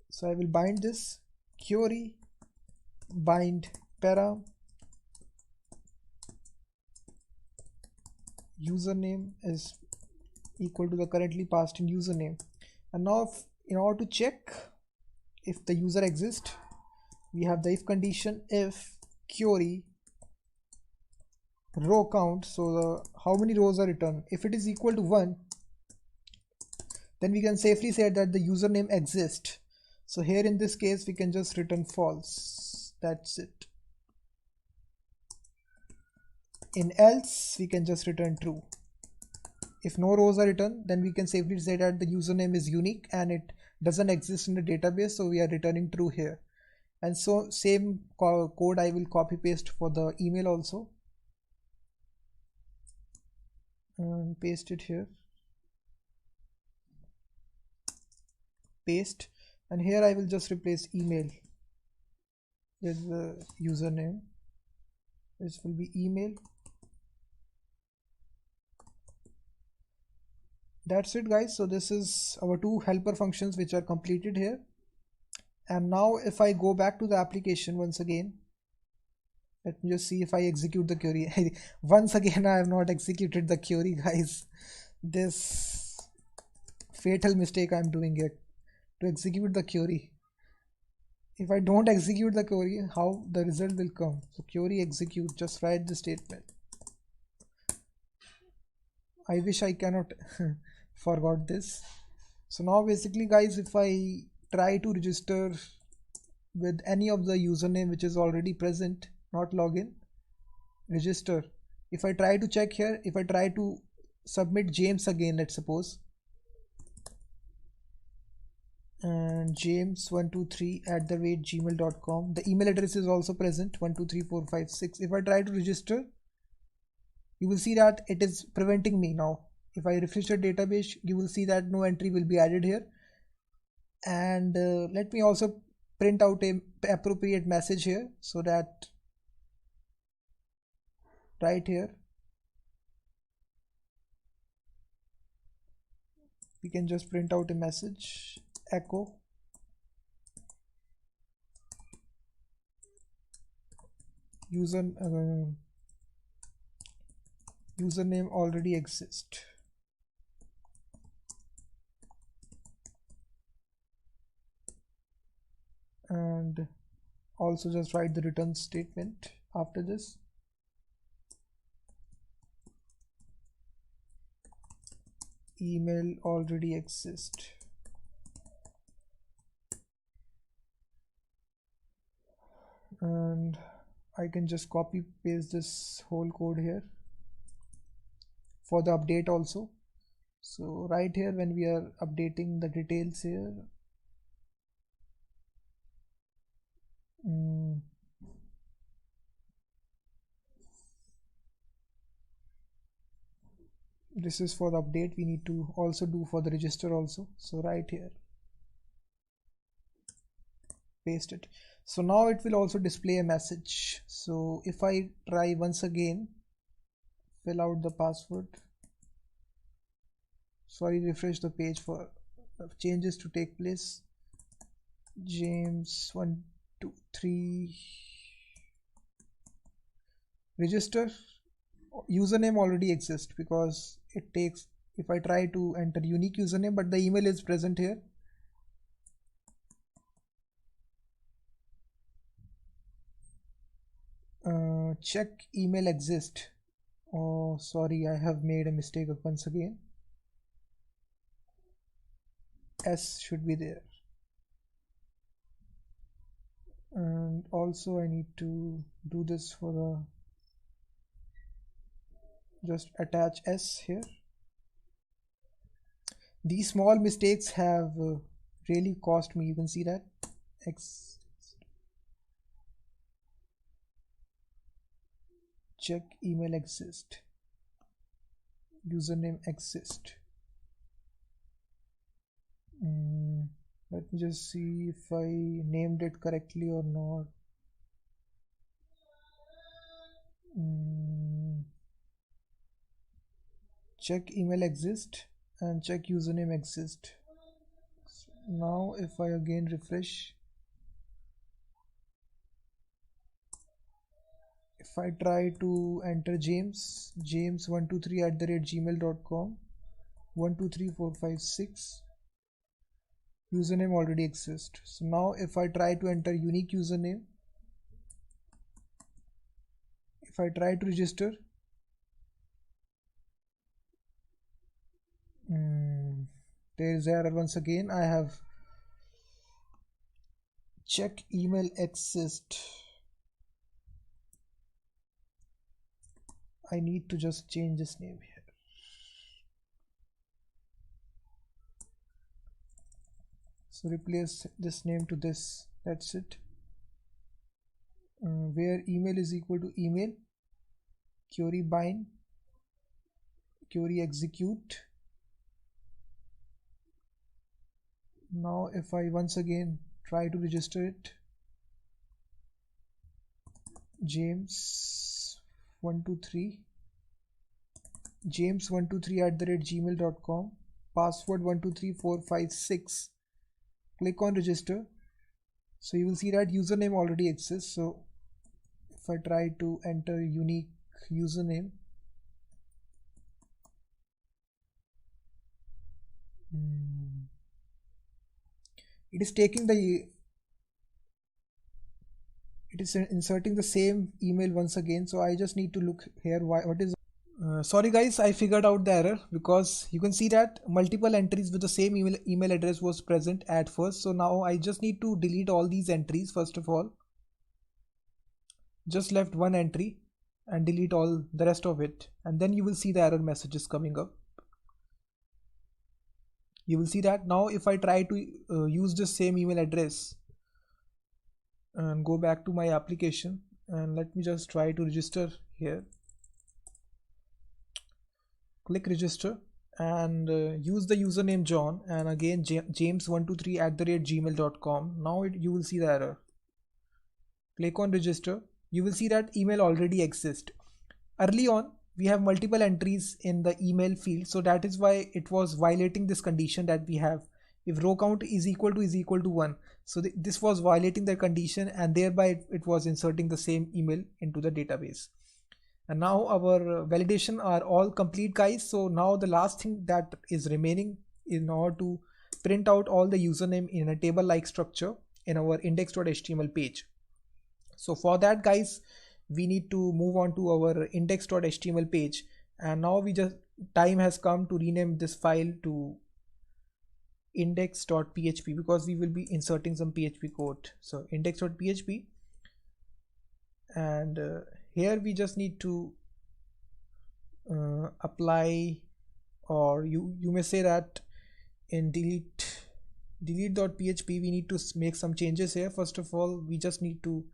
So I will bind this Curie bind param username is equal to the currently passed in username. And now in order to check if the user exists, we have the if condition, if Curie row count, so how many rows are returned. If it is equal to 1, then we can safely say that the username exists. So here in this case, we can just return false. That's it. In else, we can just return true. If no rows are returned, then we can safely say that the username is unique and it doesn't exist in the database, so we are returning true here. And so same code I will copy paste for the email also, and paste it here, paste, and here I will just replace email There's the username. This will be email. That's it, guys. So this is our two helper functions which are completed here. And now if I go back to the application once again, let me just see if I execute the query. Once again, I have not executed the query, guys. This fatal mistake I'm doing here, to execute the query. If I don't execute the query, how the result will come? So query execute, just write the statement. I wish I cannot forgot this. So now basically, guys, if I try to register with any of the username which is already present, not login, register. If I try to check here, if I try to submit James again, let's suppose, and james123@gmail.com, the email address is also present, 123456. If I try to register, you will see that it is preventing me now. If I refresh the database, you will see that no entry will be added here. And let me also print out a appropriate message here, so that right here we can just print out a message, echo username already exists. And also just write the return statement after this. Email already exists. And I can just copy paste this whole code here for the update also. So right here, when we are updating the details here, this is for the update. We need to also do for the register also. So right here, paste it. So now it will also display a message. So if I try once again, fill out the password. Sorry, refresh the page for changes to take place. James123 register. Username already exists because it takes, if I try to enter unique username, but the email is present here. Check email exist. Oh, sorry, I have made a mistake once again. S should be there. And also I need to do this for the, just attach S here. These small mistakes have really cost me. You can see that X, check email exist, username exist. Let me just see if I named it correctly or not. Check email exist and check username exist. So now if I again refresh, if I try to enter james123@gmail.com, 123456, username already exists. So now if I try to enter unique username, if I try to register, there is error once again. I have check email exist. I need to just change this name here. So replace this name to this. That's it. Where email is equal to email, query bind, query execute. Now if I once again try to register it, James123 James123 @gmail.com, password 123456. Click on register. So you will see that username already exists. So if I try to enter unique username, it is inserting the same email once again. So I just need to look here what is sorry guys, I figured out the error, because you can see that multiple entries with the same email address was present at first. So now I just need to delete all these entries. First of all, just left one entry and delete all the rest of it, and then you will see the error messages coming up. You will see that now if I try to use this same email address and go back to my application, and let me just try to register here. Click register and use the username John, and again James123 @gmail.com. Now you will see the error. Click on register. You will see that email already exists. Early on, we have multiple entries in the email field, so that is why it was violating this condition that we have. If row count is equal to 1, so this was violating the condition, and thereby it was inserting the same email into the database. And now our validation are all complete, guys. So now the last thing that is remaining in order to print out all the username in a table like structure in our index.html page. So for that, guys, we need to move on to our index.html page, and now time has come to rename this file to index.php, because we will be inserting some PHP code. So index.php, and here we just need to apply, or you may say that in delete.php we need to make some changes here. First of all, we just need to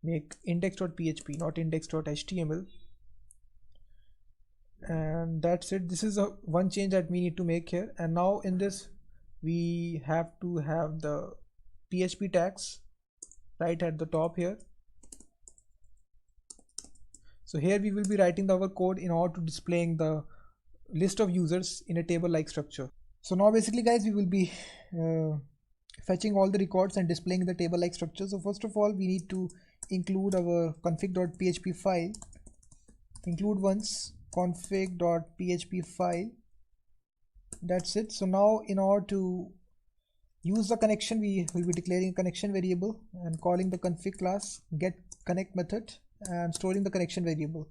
make index.php, not index.html, and that's it. This is one change that we need to make here. And now in this we have to have the PHP tags right at the top here. So here we will be writing our code in order to displaying the list of users in a table like structure. So now basically, guys, we will be fetching all the records and displaying the table like structure. So first of all, we need to include our config.php file. Include once config.php file. That's it. So now in order to use the connection, we will be declaring a connection variable and calling the config class getConnect method and storing the connection variable.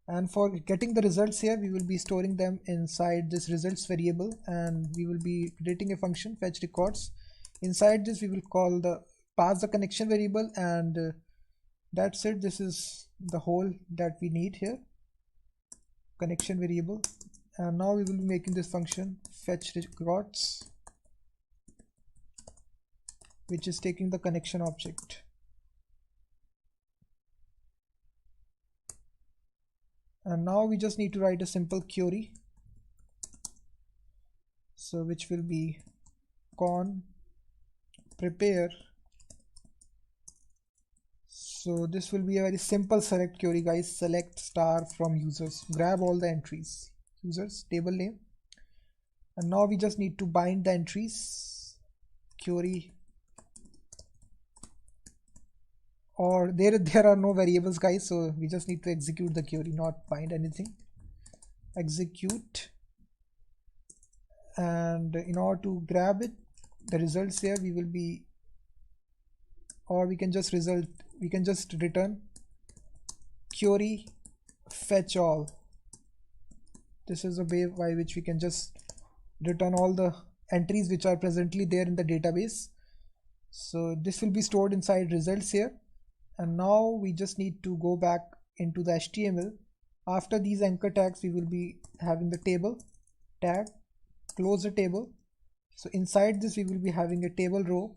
And for getting the results here, we will be storing them inside this results variable, and we will be creating a function fetch records. Inside this we will pass the connection variable, and that's it. This is the whole that we need here, connection variable. And now we will be making this function fetch records, which is taking the connection object. And now we just need to write a simple query, so which will be con prepare. So this will be a very simple select query, guys. Select star from users, grab all the entries, users, table name. And now we just need to bind the entries, query, or there are no variables, guys, so we just need to execute the query, not bind anything. Execute, and in order to grab it, the results here, we will be, or we can just return query fetch all. This is a way by which we can just return all the entries which are presently there in the database. So this will be stored inside results here. And now we just need to go back into the HTML. After these anchor tags, we will be having the table tag, close the table. So inside this we will be having a table row,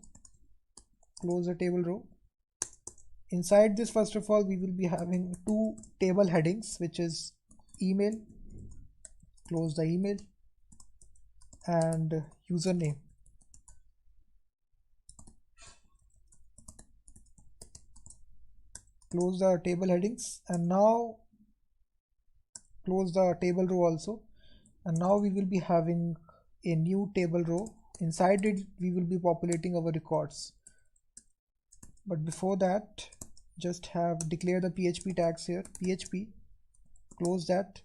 close the table row. Inside this, first of all, we will be having two table headings, which is email, close the email, and username. close the table headings, and now close the table row also. And now we will be having a new table row. Inside it we will be populating our records, but before that just have declare the PHP tags here, PHP, close that,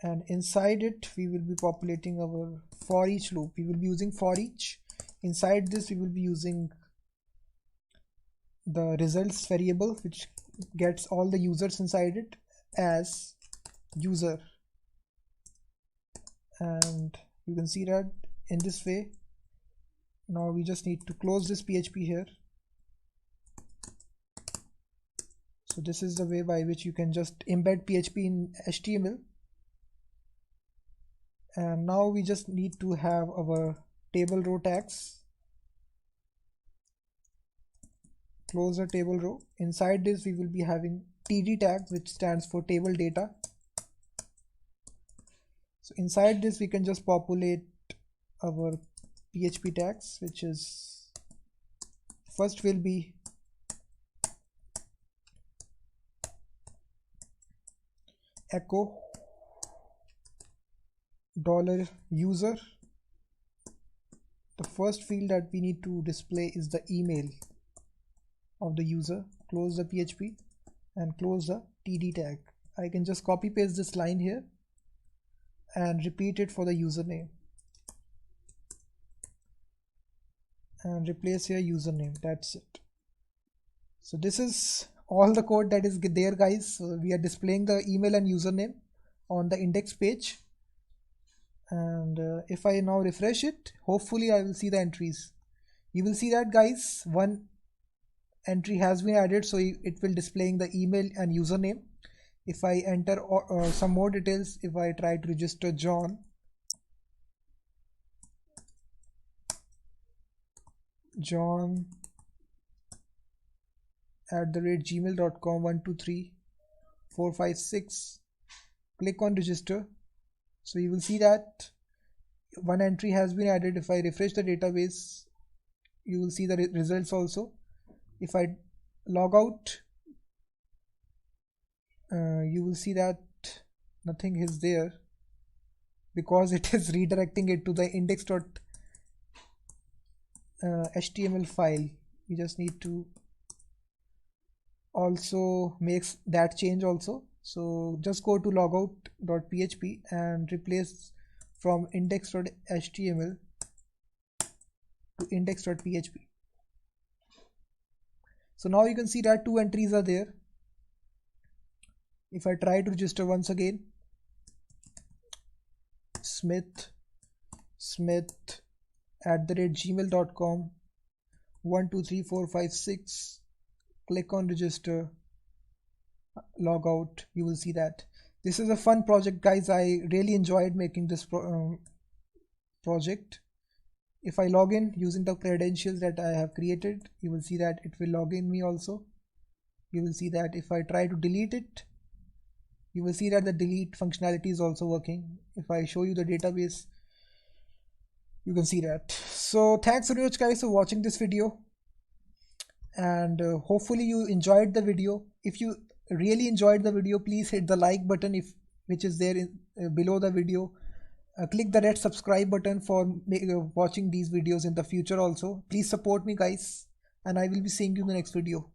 and inside it we will be populating our for each loop. We will be using for each. Inside this we will be using the results variable, which gets all the users inside it as user, and you can see that in this way. Now we just need to close this PHP here. So this is the way by which you can just embed PHP in HTML. And now we just need to have our table row tags. Close the table row. Inside this we will be having TD tags, which stands for table data. So inside this we can just populate our PHP tags, which is first will be echo $user. The first field that we need to display is the email of the user. Close the PHP and close the TD tag. I can just copy paste this line here and repeat it for the username, and replace your username. That's it. So this is all the code that is there, guys. So we are displaying the email and username on the index page, and if I now refresh it, hopefully I will see the entries. You will see that, guys, one entry has been added, so it will displaying the email and username. If I enter some more details, if I try to register John @gmail.com 123456, click on register. So you will see that one entry has been added. If I refresh the database, you will see the results also. If I log out, you will see that nothing is there, because it is redirecting it to the index.html file. We just need to also make that change also. So just go to logout.php and replace from index.html to index.php. So now you can see that two entries are there. If I try to register once again, Smith @gmail.com 123456, click on register, log out, you will see that this is a fun project, guys. I really enjoyed making this project. If I log in using the credentials that I have created, you will see that it will log in me also. You will see that if I try to delete it, you will see that the delete functionality is also working. If I show you the database, you can see that. So thanks very much, guys, for watching this video, and hopefully you enjoyed the video. If you really enjoyed the video, please hit the like button which is there below the video. Click the red subscribe button for watching these videos in the future also. Please support me, guys, and I will be seeing you in the next video.